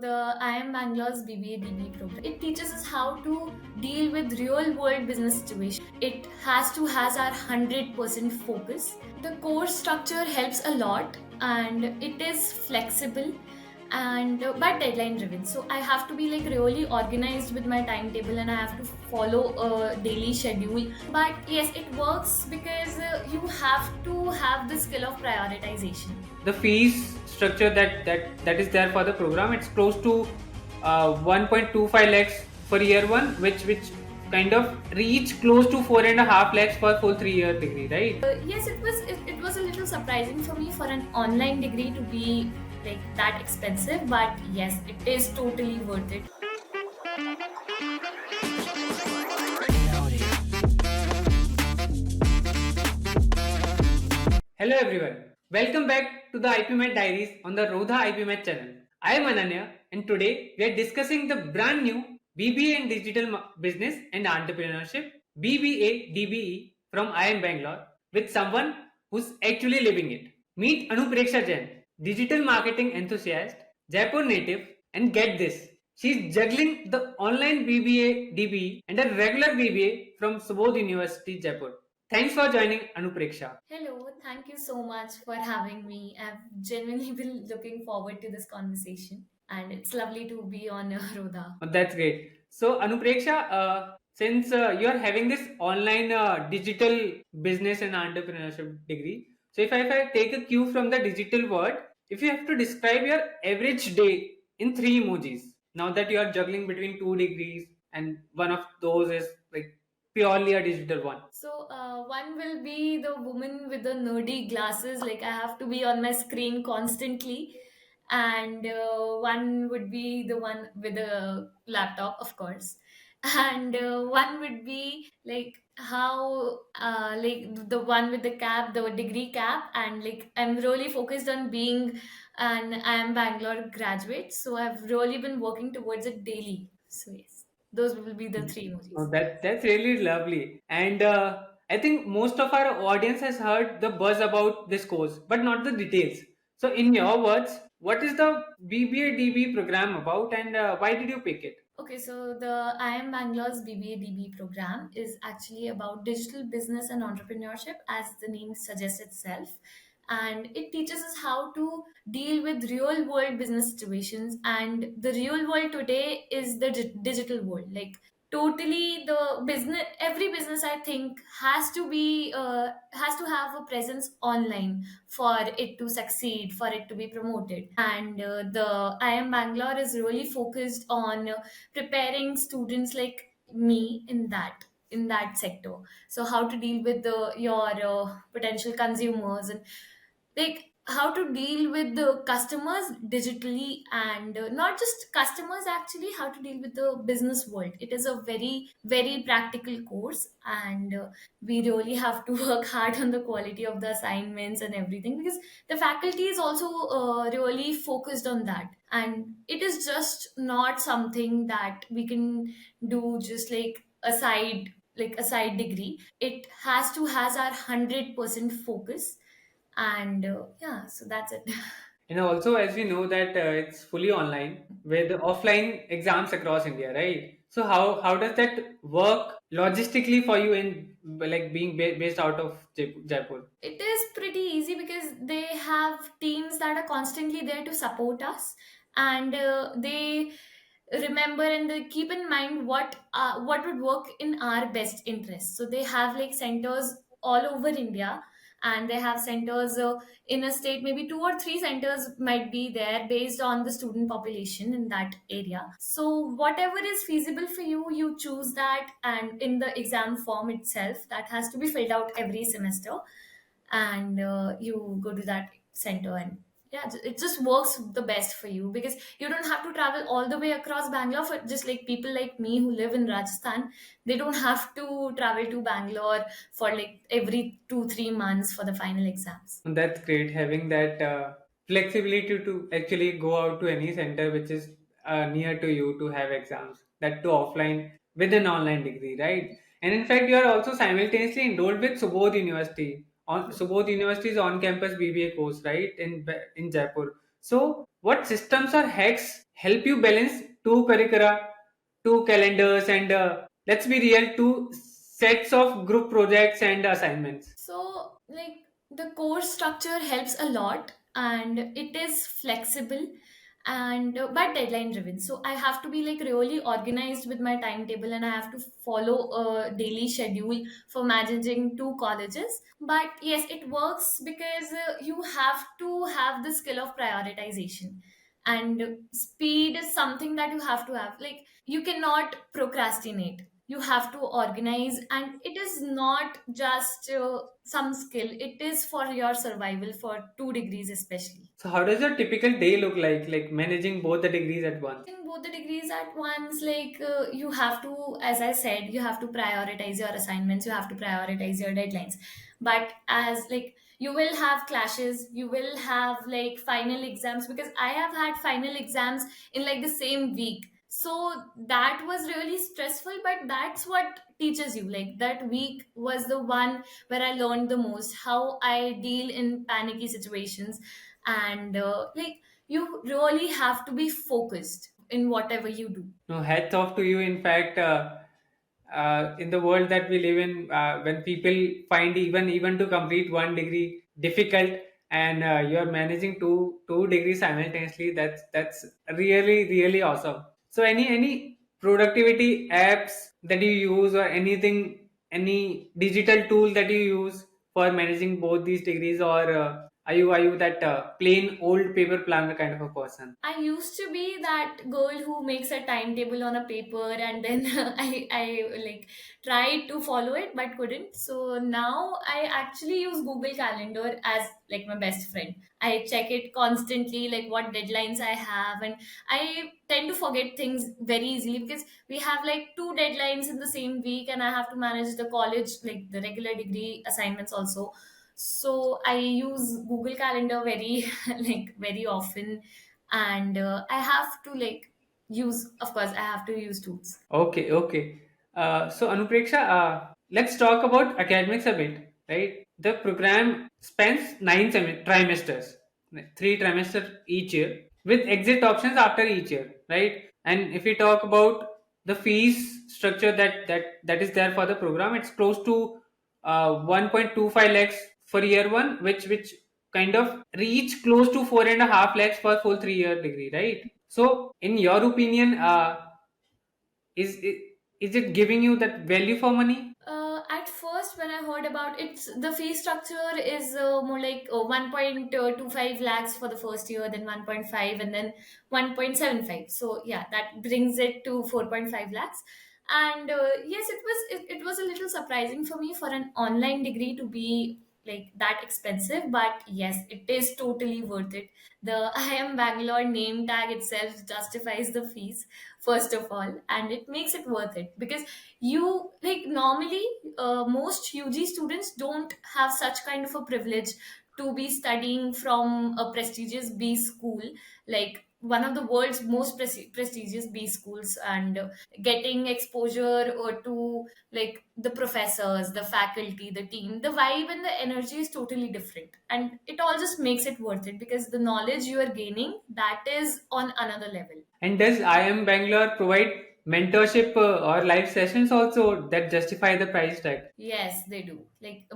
the IIM Bangalore's BBA-DBE program, it teaches us how to deal with real-world business situations. It has our 100% focus. The course structure helps a lot, and it is flexible and but deadline driven. So I have to be like really organized with my timetable, and I have to follow a daily schedule. But yes, it works because you have to have the skill of prioritization. The fees structure that is there for the program, it's close to 1.25 lakhs for year one, which kind of reach close to 4.5 lakhs for full 3-year degree, right? Yes, it was a little surprising for me for an online degree to be like that expensive, but yes, it is totally worth it. Hello everyone, welcome back to the IPMAT Diaries on the Rodha IPMAT channel. I am Ananya, and today we are discussing the brand new BBA in Digital Business and Entrepreneurship, BBA-DBE from IIM Bangalore, with someone who's actually living it. Meet Anupreksha Jain, digital marketing enthusiast, Jaipur native, and get this, she's juggling the online BBA-DBE and a regular BBA from Subodh University, Jaipur. Thanks for joining, Anupreksha. Hello, thank you so much for having me. I've genuinely been looking forward to this conversation, and it's lovely to be on Rodha. Oh, that's great. So, Anupreksha, since you are having this online digital business and entrepreneurship degree, so if I take a cue from the digital word, if you have to describe your average day in 3 emojis, now that you are juggling between 2 degrees and one of those is like purely a digital one. So, one will be the woman with the nerdy glasses, like I have to be on my screen constantly. And one would be the one with the laptop, of course. And one would be like how, like the one with the cap, the degree cap. And like I'm really focused on being an I am Bangalore graduate. So, I've really been working towards it daily. So, yes, those will be the three Oh, emojis. that's really lovely. And I think most of our audience has heard the buzz about this course, but not the details. So, in your words, what is the BBA-DB program about, and why did you pick it? Okay, so the IIM Bangalore's BBA-DBE program is actually about digital business and entrepreneurship, as the name suggests itself. And it teaches us how to deal with real world business situations. And the real world today is the digital world. Like, totally, the business, every business I think has to have a presence online for it to succeed, for it to be promoted. And the IIM Bangalore is really focused on preparing students like me in that sector. So how to deal with your potential consumers, and like how to deal with the customers digitally, and not just customers, actually how to deal with the business world. It is a very practical course, and we really have to work hard on the quality of the assignments and everything, because the faculty is also really focused on that. And it is just not something that we can do just like a side degree. It has our 100% focus, and yeah, so that's it. And also, as we know that it's fully online with offline exams across India, right? So, how does that work logistically for you in like being based out of Jaipur? It is pretty easy because they have teams that are constantly there to support us, and they remember and they keep in mind what would work in our best interest. So they have like centers all over India, and they have centers in a state. Maybe two or three centers might be there based on the student population in that area. So whatever is feasible for you, you choose that, and in the exam form itself that has to be filled out every semester, and you go to that center. And yeah, it just works the best for you, because you don't have to travel all the way across Bangalore. For just like people like me who live in Rajasthan, they don't have to travel to Bangalore for like every 2-3 months for the final exams. That's great, having that flexibility to actually go out to any center which is near to you to have exams, that too offline with an online degree, right? And in fact, you are also simultaneously enrolled with Subodh University. On Subodh University's on-campus BBA course, right, in Jaipur. So, what systems or hacks help you balance two curricula, two calendars, and let's be real, two sets of group projects and assignments. So, like, the course structure helps a lot and it is flexible and but deadline driven. So, I have to be like really organized with my timetable and I have to follow a daily schedule for managing two colleges. But yes, it works because you have to have the skill of prioritization, and speed is something that you have to have. Like, you cannot procrastinate, you have to organize, and it is not just some skill, it is for your survival for 2 degrees especially. So, how does your typical day look like managing both the degrees at once? In both the degrees at once, like you have to, as I said, you have to prioritize your assignments, you have to prioritize your deadlines. But as like you will have clashes, you will have like final exams, because I have had final exams in like the same week. So that was really stressful, but that's what teaches you. Like, that week was the one where I learned the most how I deal in panicky situations. And like, you really have to be focused in whatever you do. No, hats off to you. In fact, in the world that we live in, when people find even to complete one degree difficult, and you are managing two degrees simultaneously, that's really awesome. So, any productivity apps that you use, or anything, any digital tool that you use for managing both these degrees, or are you that plain old paper planner kind of a person? I used to be that girl who makes a timetable on a paper and then I like tried to follow it but couldn't. So now I actually use Google Calendar as like my best friend. I check it constantly, like what deadlines I have, and I tend to forget things very easily because we have like two deadlines in the same week and I have to manage the college, like the regular degree assignments also. So I use Google Calendar very like very often, and I have to like use, of course I have to use tools. Okay, okay. So Anupreksha, let's talk about academics a bit, right? The program spans nine trimesters, like, three trimesters each year, with exit options after each year, right? And if we talk about the fees structure that is there for the program, it's close to 1.25 lakhs for year one, which kind of reach close to 4.5 lakhs for full 3 year degree, right? So, in your opinion, is it is it giving you that value for money? At first, when I heard about it, the fee structure is more like 1.25 lakhs for the first year, then 1.5, and then 1.75. So yeah, that brings it to 4.5 lakhs. And yes, it was a little surprising for me for an online degree to be like that expensive, but yes, it is totally worth it. The IIM Bangalore name tag itself justifies the fees, first of all, and it makes it worth it because you like normally most UG students don't have such kind of a privilege to be studying from a prestigious B school, like one of the world's most prestigious B schools, and getting exposure to like the professors, the faculty, the team, the vibe and the energy is totally different, and it all just makes it worth it because the knowledge you are gaining, that is on another level. And does IIM Bangalore provide mentorship or live sessions also that justify the price tag? Yes, they do. Like,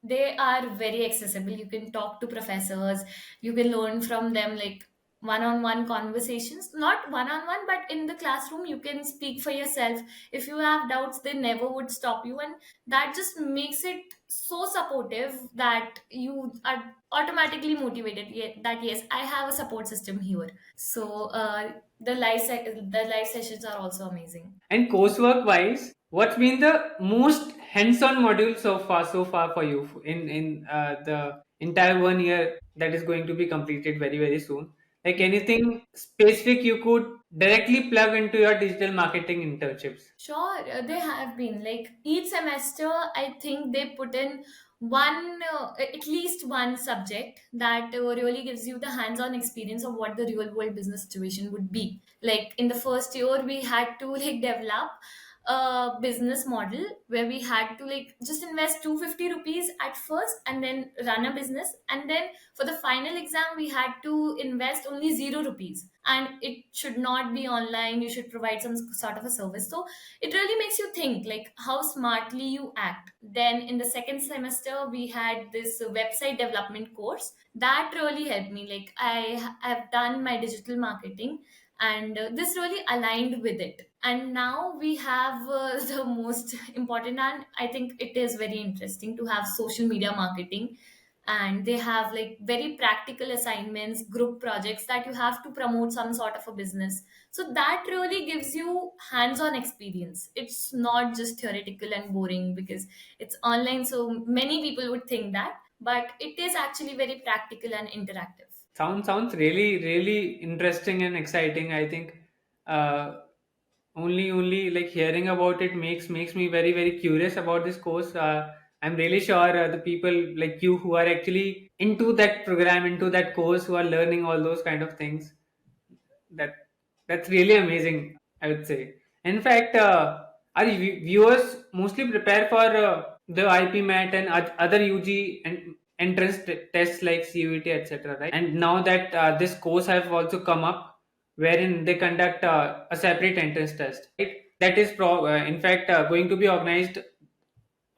they are very accessible. You can talk to professors, you can learn from them, like one-on-one conversations. Not one-on-one, but in the classroom, you can speak for yourself. If you have doubts, they never would stop you, and that just makes it so supportive that you are automatically motivated. That yes, I have a support system here. So the live sessions are also amazing. And coursework wise, what's been the most hands-on module so far for you in the entire 1 year that is going to be completed very soon? Like anything specific you could directly plug into your digital marketing internships? Sure, they have been like each semester. I think they put in one, at least one subject that really gives you the hands-on experience of what the real-world business situation would be. Like in the first year, we had to like develop a business model where we had to like just invest 250 rupees at first and then run a business, and then for the final exam we had to invest only 0 rupees and it should not be online. You should provide some sort of a service. So it really makes you think like how smartly you act. Then in the second semester we had this website development course that really helped me. Like have done my digital marketing, and this really aligned with it. And now we have the most important, and I think it is very interesting to have social media marketing. And they have like very practical assignments, group projects that you have to promote some sort of a business. So that really gives you hands on experience. It's not just theoretical and boring because it's online, so many people would think that, but it is actually very practical and interactive. Sounds really interesting and exciting. I think uh, only like hearing about it makes me very curious about this course. I'm really sure the people like you who are actually into that program, into that course, who are learning all those kind of things, that that's really amazing, I would say. In fact, our viewers mostly prepare for the IPMAT and other UG and entrance tests like CUET, etc. Right? And now that this course have also come up, wherein they conduct a separate entrance test. Right? That is in fact going to be organized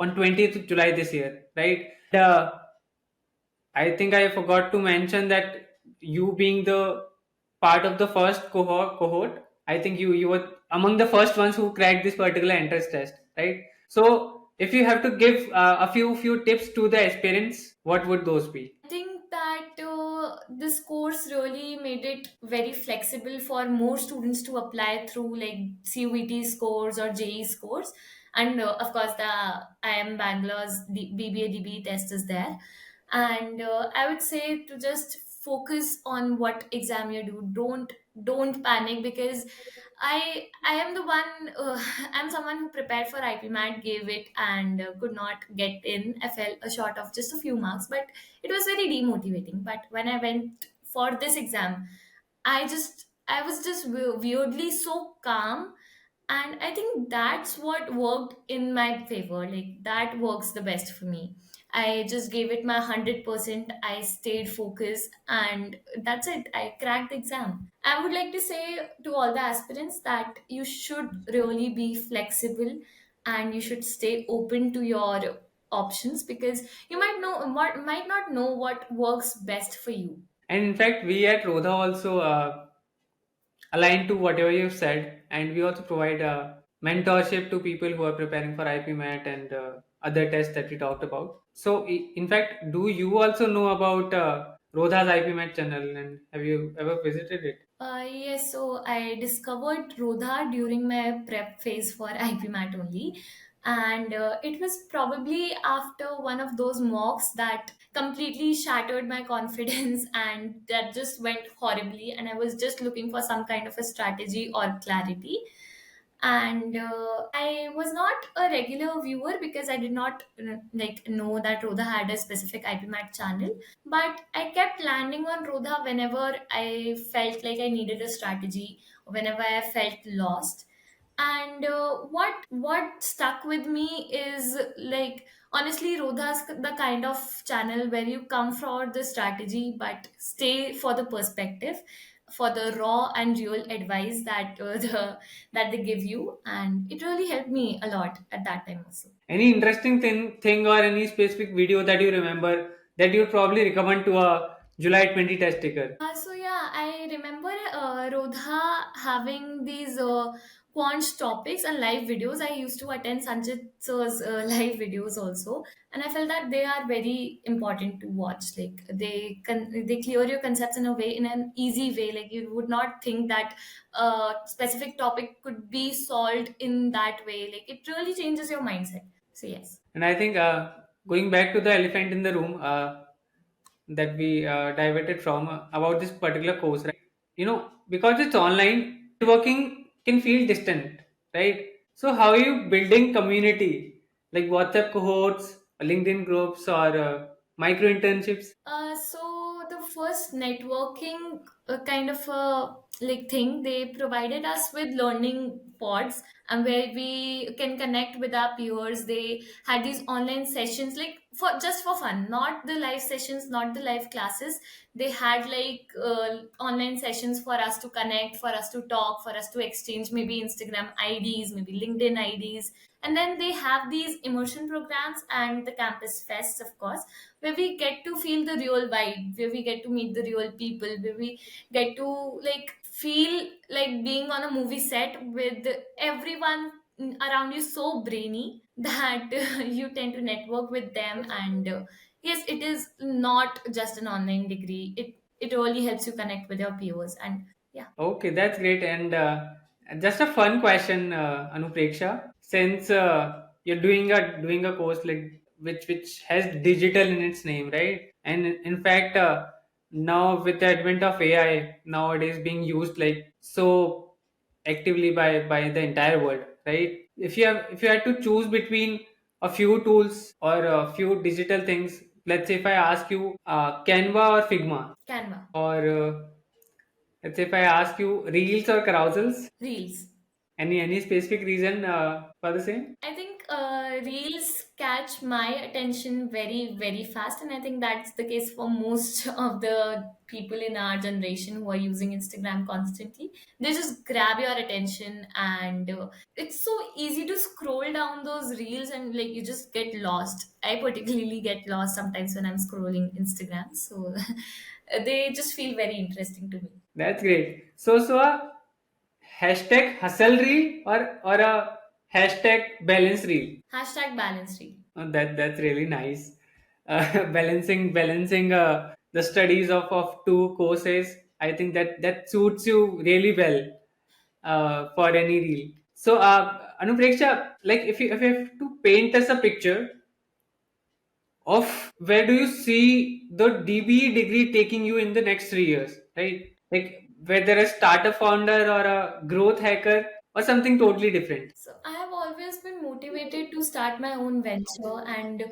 on 20th July this year. Right? I think I forgot to mention that you being the part of the first cohort, I think you were among the first ones who cracked this particular entrance test, right? So if you have to give a few tips to the aspirants, what would those be? I think that this course really made it very flexible for more students to apply through like CUET scores or JE scores. And of course, the IIM Bangalore's BBA-DBE test is there. And I would say to just focus on what exam you do. Don't panic, because I am the one. I'm someone who prepared for IPMAT, gave it, and could not get in. I fell short of just a few marks, but it was very demotivating. But when I went for this exam, I was just weirdly so calm, and I think that's what worked in my favor. Like that works the best for me. I just gave it my 100%. I stayed focused, and that's it. I cracked the exam. I would like to say to all the aspirants that you should really be flexible, and you should stay open to your options, because you might not know what works best for you. And in fact, we at Rodha also aligned to whatever you've said, and we also provide mentorship to people who are preparing for IPMAT and other tests that we talked about. So, in fact, do you also know about Rodha's IPMAT channel, and have you ever visited it? Yes, so I discovered Rodha during my prep phase for IPMAT only. And it was probably after one of those mocks that completely shattered my confidence and that just went horribly. And I was just looking for some kind of a strategy or clarity. And I was not a regular viewer because I did not like know that Rodha had a specific IPMAT channel, but I kept landing on Rodha whenever I felt like I needed a strategy, or whenever I felt lost. And what stuck with me is like, honestly, Rodha's the kind of channel where you come for the strategy but stay for the perspective, for the raw and real advice that that they give you, and it really helped me a lot at that time also. Any interesting thing or any specific video that you remember that you'd probably recommend to a July 20 test taker? So yeah, I remember Rodha having these quant topics and live videos. I used to attend Sanjit sir's live videos also, and I felt that they are very important to watch. Like they clear your concepts in a way, in an easy way. Like you would not think that a specific topic could be solved in that way. Like it really changes your mindset. So yes. And I think going back to the elephant in the room that we diverted from about this particular course, right? Because it's online, networking can feel distant, right? So, how are you building community like WhatsApp cohorts, LinkedIn groups, or micro internships? So the first networking kind of like thing, they provided us with learning pods, and where we can connect with our peers. They had these online sessions, like for just for fun, not the live sessions, not the live classes. They had like online sessions for us to connect, for us to talk, for us to exchange maybe Instagram IDs, maybe LinkedIn IDs. And then they have these immersion programs and the campus fests, of course, where we get to feel the real vibe, where we get to meet the real people, where we get to like feel like being on a movie set with everyone around you so brainy that you tend to network with them. And yes, it is not just an online degree, it really helps you connect with your peers. And yeah. Okay, that's great. And just a fun question, Anupreksha. Since you're doing a course like which has digital in its name, right? And in fact, now with the advent of AI nowadays being used like so actively by the entire world, right? If you had to choose between a few tools or a few digital things, let's say if I ask you Canva or Figma, Canva. or let's say if I ask you reels or carousels, Reels. any specific reason for the same? I think reels catch my attention very, very fast, and I think that's the case for most of the people in our generation who are using Instagram constantly. They just grab your attention, and it's so easy to scroll down those reels, and like you just get lost. I particularly get lost sometimes when I'm scrolling Instagram, so they just feel very interesting to me. That's great. So a hashtag hustle reel or a hashtag balance reel. Hashtag balance reel. That's really nice. Balancing the studies of two courses. I think that suits you really well for any reel. So Anupreksha, like if you have to paint us a picture of where do you see the DBE degree taking you in the next 3 years, right? Like whether a startup founder or a growth hacker or something totally different. So I have always been motivated to start my own venture and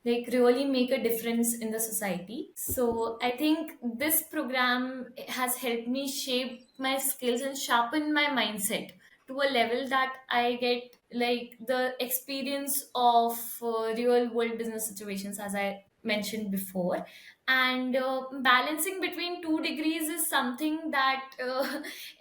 like really make a difference in the society. So I think this program has helped me shape my skills and sharpen my mindset to a level that I get like the experience of real world business situations, as I mentioned before. And balancing between two degrees is something that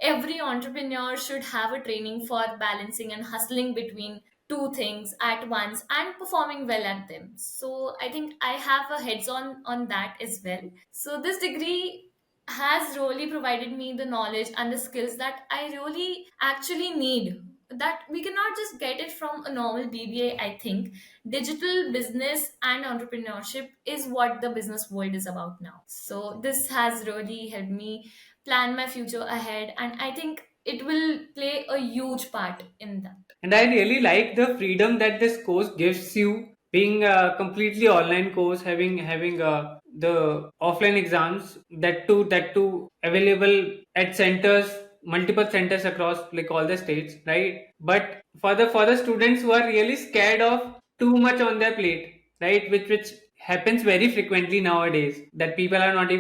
every entrepreneur should have a training for balancing and hustling between two things at once and performing well at them. So I think I have a heads on that as well. So this degree has really provided me the knowledge and the skills that I really actually need, that we cannot just get it from a normal BBA. I think digital business and entrepreneurship is what the business world is about now. So this has really helped me plan my future ahead, and I think it will play a huge part in that. And I really like the freedom that this course gives you, being a completely online course, having the offline exams, that too available at centers, multiple centers across like all the states, right? But for the students who are really scared of too much on their plate, right, which happens very frequently nowadays, that people are not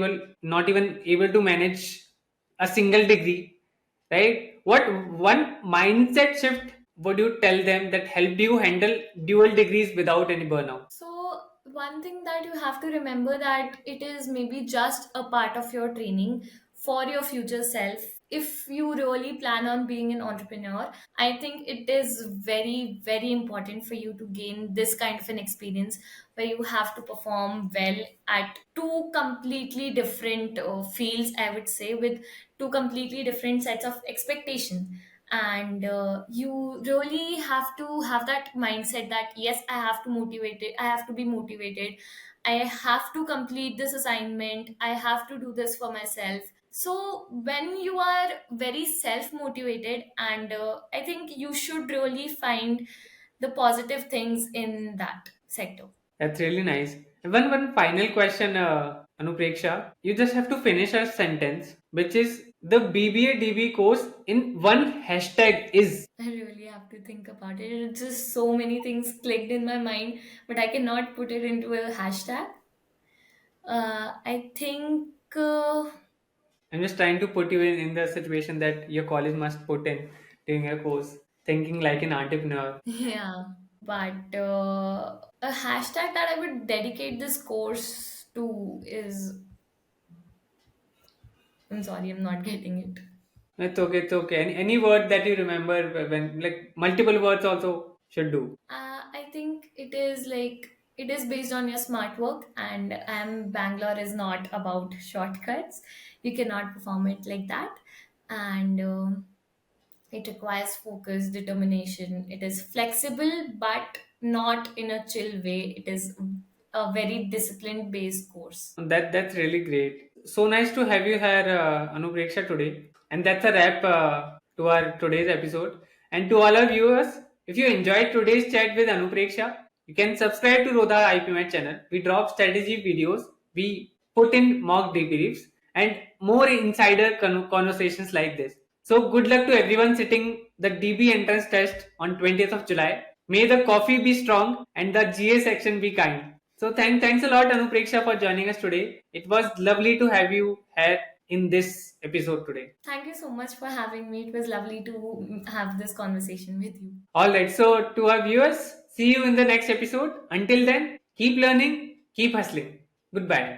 even able to manage a single degree, right? What one mindset shift would you tell them that helped you handle dual degrees without any burnout? So one thing that you have to remember, that it is maybe just a part of your training for your future self. If you really plan on being an entrepreneur, I think it is very, very important for you to gain this kind of an experience where you have to perform well at two completely different fields, I would say, with two completely different sets of expectation. And you really have to have that mindset that yes, I have to be motivated, I have to complete this assignment, I have to do this for myself. So when you are very self motivated, and I think you should really find the positive things in that sector. That's really nice. And one final question, Anupreksha. You just have to finish a sentence, which is the BBA-DBE course in one hashtag is. I really have to think about it. It's just so many things clicked in my mind, but I cannot put it into a hashtag. I think, I'm just trying to put you in the situation that your college must put in during your course, thinking like an entrepreneur. yeah. But a hashtag that I would dedicate this course to is, I'm sorry, I'm not getting it. It's okay. It's okay. Any word that you remember when like multiple words also should do. I think it is based on your smart work, and Bangalore is not about shortcuts. You cannot perform it like that, and it requires focus, determination. It is flexible, but not in a chill way. It is a very disciplined based course. That's really great. So nice to have you here, Anupreksha, today. And that's a wrap to our today's episode. And to all our viewers, if you enjoyed today's chat with Anupreksha, you can subscribe to Rodha IPMAT channel. We drop strategy videos, we put in mock debriefs, and more insider conversations like this. So good luck to everyone sitting the DB entrance test on 20th of July. May the coffee be strong and the GA section be kind. So thanks a lot, Anupreksha, for joining us today. It was lovely to have you here in this episode today. Thank you so much for having me. It was lovely to have this conversation with you. All right, so to our viewers, see you in the next episode. Until then, keep learning, keep hustling. Goodbye.